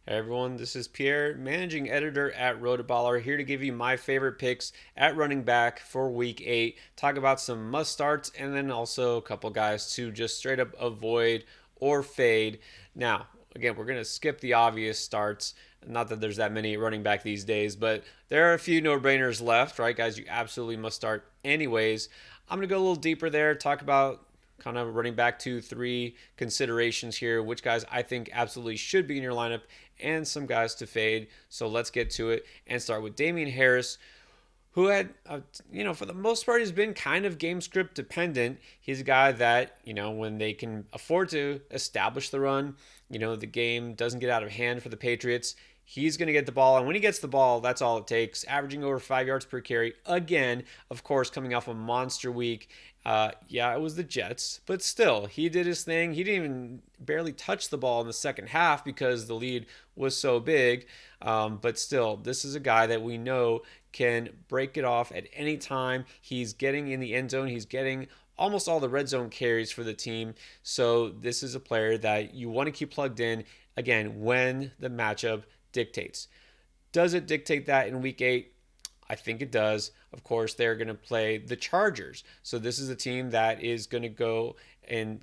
Hey everyone, this is Pierre, managing editor at RotoBaller, here to give you my favorite picks at running back for week 8. Talk about some must starts and then also a couple guys to just straight up avoid or fade. Now, again, we're going to skip the obvious starts. Not that there's that many running back these days, but there are a few no brainers left, right, guys? You absolutely must start anyways. I'm going to go a little deeper there, talk about kind of running back to three considerations here, which guys I think absolutely should be in your lineup and some guys to fade. So let's get to it and start with Damien Harris, who had, for the most part, has been kind of game script dependent. He's a guy that, when they can afford to establish the run, the game doesn't get out of hand for the Patriots. He's going to get the ball, and when he gets the ball, that's all it takes. Averaging over 5 yards per carry. Again, of course, coming off a monster week. Yeah, it was the Jets, but still, he did his thing. He didn't even barely touch the ball in the second half because the lead was so big. But still, this is a guy that we know can break it off at any time. He's getting in the end zone. He's getting almost all the red zone carries for the team. So this is a player that you want to keep plugged in, again, when the matchup dictates. Does it dictate that in week 8? I think it does. Of course, they're going to play the Chargers. So this is a team that is going to go and,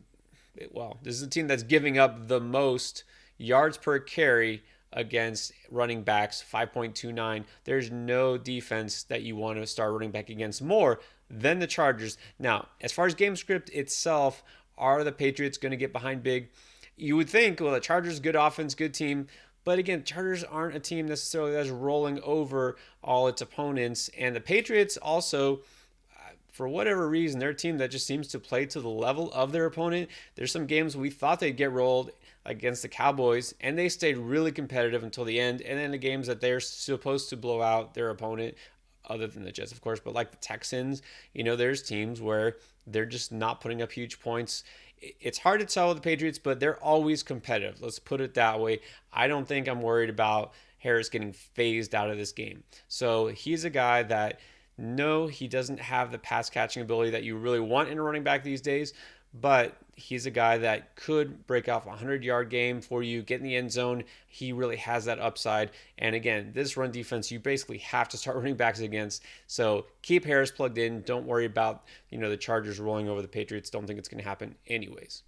this is a team that's giving up the most yards per carry against running backs, 5.29. There's no defense that you want to start running back against more than the Chargers. Now, as far as game script itself, are the Patriots going to get behind big? You would think, well, the Chargers, good offense, good team. But again, Chargers aren't a team necessarily that's rolling over all its opponents. And the Patriots also, for whatever reason, they're a team that just seems to play to the level of their opponent. There's some games we thought they'd get rolled against the Cowboys, and they stayed really competitive until the end. And then the games that they're supposed to blow out their opponent, other than the Jets, of course, but like the Texans, there's teams where they're just not putting up huge points. It's hard to tell with the Patriots, but they're always competitive. Let's put it that way. I don't think I'm worried about Harris getting phased out of this game. So he's a guy that, no, he doesn't have the pass catching ability that you really want in a running back these days, but he's a guy that could break off a 100-yard game for you, get in the end zone. He really has that upside. And again, this run defense, you basically have to start running backs against. So keep Harris plugged in. Don't worry about, the Chargers rolling over the Patriots. Don't think it's going to happen anyways.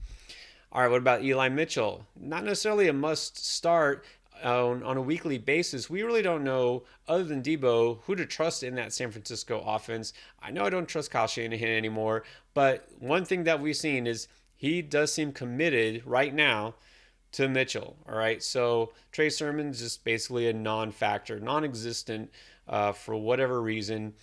All right, what about Eli Mitchell? Not necessarily a must start on a weekly basis. We really don't know, other than Debo, who to trust in that San Francisco offense. I know I don't trust Kyle Shanahan anymore, but one thing that we've seen is he does seem committed right now to Mitchell. All right, so Trey Sermon's just basically a non-factor, non-existent for whatever reason.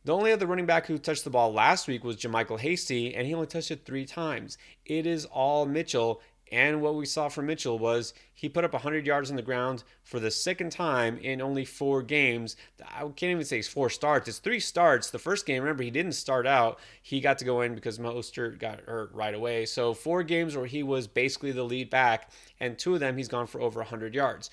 The only other running back who touched the ball last week was JaMychal Hasty, and he only touched it 3 times. It is all Mitchell. And what we saw from Mitchell was he put up 100 yards on the ground for the second time in only 4 games. I can't even say it's 4 starts. It's 3 starts. The first game, remember, he didn't start out. He got to go in because Mostert got hurt right away. So 4 games where he was basically the lead back, and 2 of them he's gone for over 100 yards.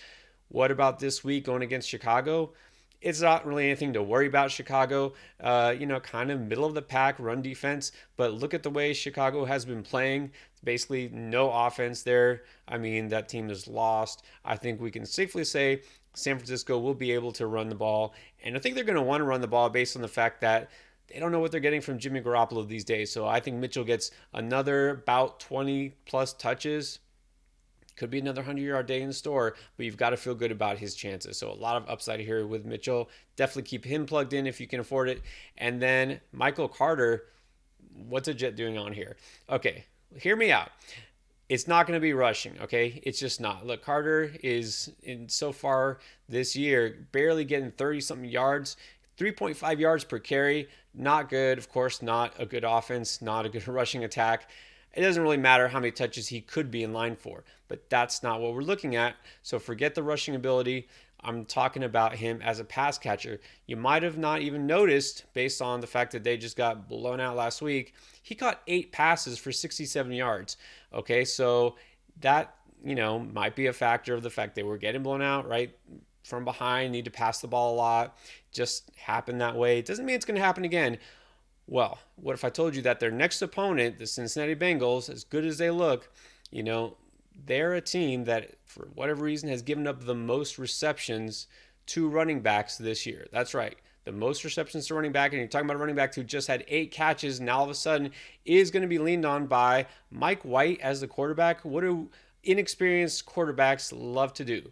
What about this week going against Chicago? It's not really anything to worry about. Chicago, kind of middle of the pack run defense. But look at the way Chicago has been playing. Basically, no offense there. I mean, that team is lost. I think we can safely say San Francisco will be able to run the ball. And I think they're going to want to run the ball based on the fact that they don't know what they're getting from Jimmy Garoppolo these days. So I think Mitchell gets another about 20 plus touches. Could be another 100-yard day in the store, but you've got to feel good about his chances. So a lot of upside here with Mitchell. Definitely keep him plugged in if you can afford it. And then Michael Carter, what's a Jet doing on here? Okay, hear me out. It's not going to be rushing, okay? It's just not. Look, Carter is, in so far this year, barely getting 30-something yards, 3.5 yards per carry. Not good. Of course, not a good offense, not a good rushing attack. It doesn't really matter how many touches he could be in line for, but that's not what we're looking at. So forget the rushing ability. I'm talking about him as a pass catcher. You might have not even noticed, based on the fact that they just got blown out last week, he caught 8 passes for 67 yards. Okay, so that, might be a factor of the fact they were getting blown out, right? From behind, need to pass the ball a lot. Just happened that way. It doesn't mean it's going to happen again. Well, what if I told you that their next opponent, the Cincinnati Bengals, as good as they look, they're a team that, for whatever reason, has given up the most receptions to running backs this year. That's right. The most receptions to running back, and you're talking about a running back who just had 8 catches, now all of a sudden is going to be leaned on by Mike White as the quarterback. What do inexperienced quarterbacks love to do?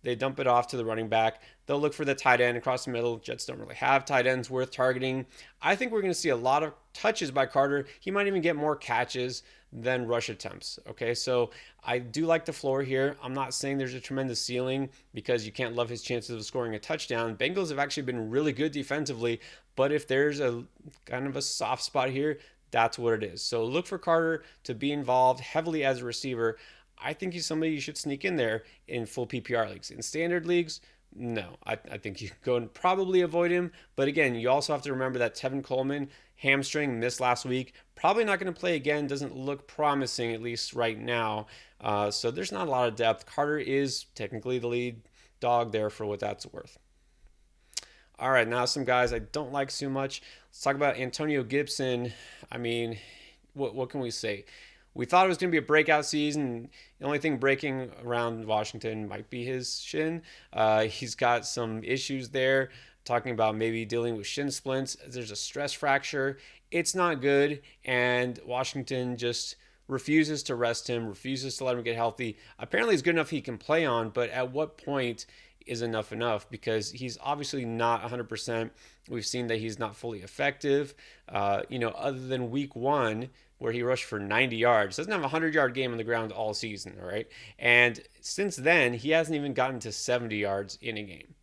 They dump it off to the running back. They'll look for the tight end across the middle. Jets don't really have tight ends worth targeting. I think we're going to see a lot of touches by Carter. He might even get more catches than rush attempts. Okay, so I do like the floor here. I'm not saying there's a tremendous ceiling because you can't love his chances of scoring a touchdown. Bengals have actually been really good defensively, but if there's a kind of a soft spot here, that's what it is. So look for Carter to be involved heavily as a receiver. I think he's somebody you should sneak in there in full PPR leagues. In standard leagues, no. I think you can go and probably avoid him. But again, you also have to remember that Tevin Coleman, hamstring, missed last week. Probably not going to play again. Doesn't look promising, at least right now. So there's not a lot of depth. Carter is technically the lead dog there for what that's worth. All right, now some guys I don't like too much. Let's talk about Antonio Gibson. I mean, what can we say? We thought it was going to be a breakout season. The only thing breaking around Washington might be his shin. He's got some issues there, talking about maybe dealing with shin splints. There's a stress fracture. It's not good, and Washington just refuses to rest him, refuses to let him get healthy. Apparently, he's good enough he can play on, but at what point is enough? Because he's obviously not 100%. We've seen that he's not fully effective. Other than week 1, where he rushed for 90 yards. Doesn't have a 100-yard game on the ground all season, all right? And since then, he hasn't even gotten to 70 yards in a game.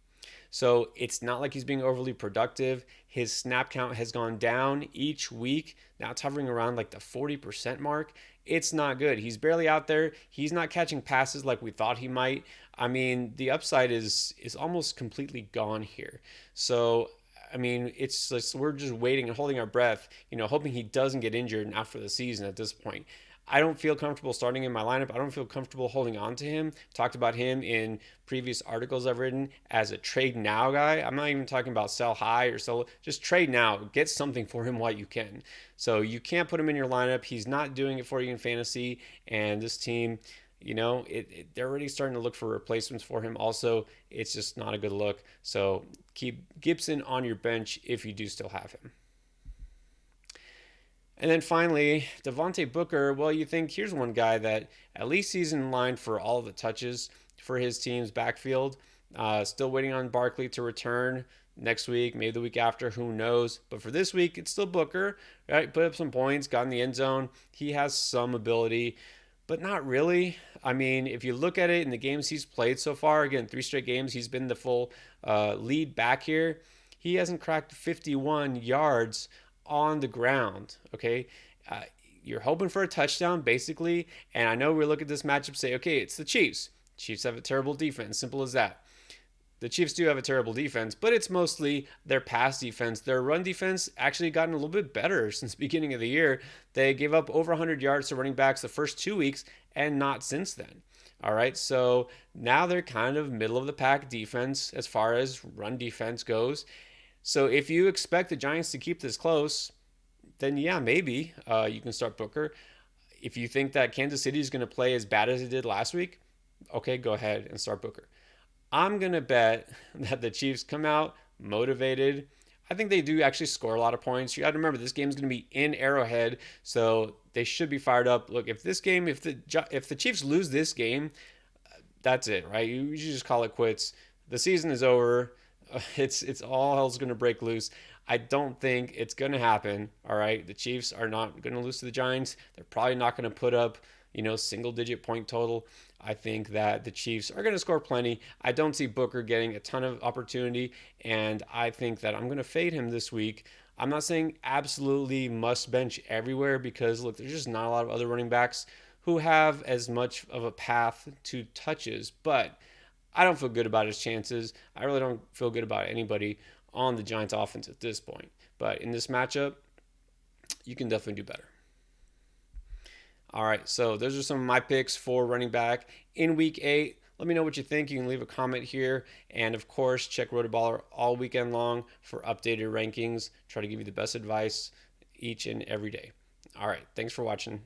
So it's not like he's being overly productive. His snap count has gone down each week. Now it's hovering around like the 40% mark. It's not good. He's barely out there. He's not catching passes like we thought he might. I mean, the upside is almost completely gone here. So I mean, it's like we're just waiting and holding our breath, hoping he doesn't get injured and out for the season at this point. I don't feel comfortable starting in my lineup. I don't feel comfortable holding on to him. Talked about him in previous articles I've written as a trade now guy. I'm not even talking about sell high or sell. Just trade now. Get something for him while you can. So you can't put him in your lineup. He's not doing it for you in fantasy. And this team, they're already starting to look for replacements for him. Also, it's just not a good look. So keep Gibson on your bench if you do still have him. And then finally, Diontae Booker. Well, you think here's one guy that at least he's in line for all the touches for his team's backfield. Still waiting on Barkley to return next week, maybe the week after, who knows. But for this week, it's still Booker, right? Put up some points, got in the end zone. He has some ability, but not really. I mean, if you look at it in the games he's played so far, again, 3 straight games, he's been the full lead back here. He hasn't cracked 51 yards on the ground, okay? You're hoping for a touchdown, basically, and I know we look at this matchup say, okay, it's the Chiefs. Chiefs have a terrible defense, simple as that. The Chiefs do have a terrible defense, but it's mostly their pass defense. Their run defense actually gotten a little bit better since the beginning of the year. They gave up over 100 yards to running backs the first 2 weeks and not since then. All right, so now they're kind of middle of the pack defense as far as run defense goes. So if you expect the Giants to keep this close, then yeah, maybe you can start Booker. If you think that Kansas City is going to play as bad as it did last week, okay, go ahead and start Booker. I'm going to bet that the Chiefs come out motivated. I think they do actually score a lot of points. You got to remember, this game is going to be in Arrowhead, so they should be fired up. Look, if the Chiefs lose this game, that's it, right? You just call it quits. The season is over. It's all hell's going to break loose. I don't think it's going to happen. All right, the Chiefs are not going to lose to the Giants. They're probably not going to put up single-digit point total. I think that the Chiefs are going to score plenty. I don't see Booker getting a ton of opportunity, and I think that I'm going to fade him this week. I'm not saying absolutely must bench everywhere because, look, there's just not a lot of other running backs who have as much of a path to touches, but I don't feel good about his chances. I really don't feel good about anybody on the Giants offense at this point. But in this matchup, you can definitely do better. All right, so those are some of my picks for running back in week 8. Let me know what you think. You can leave a comment here. And of course, check RotoBaller all weekend long for updated rankings. Try to give you the best advice each and every day. All right, thanks for watching.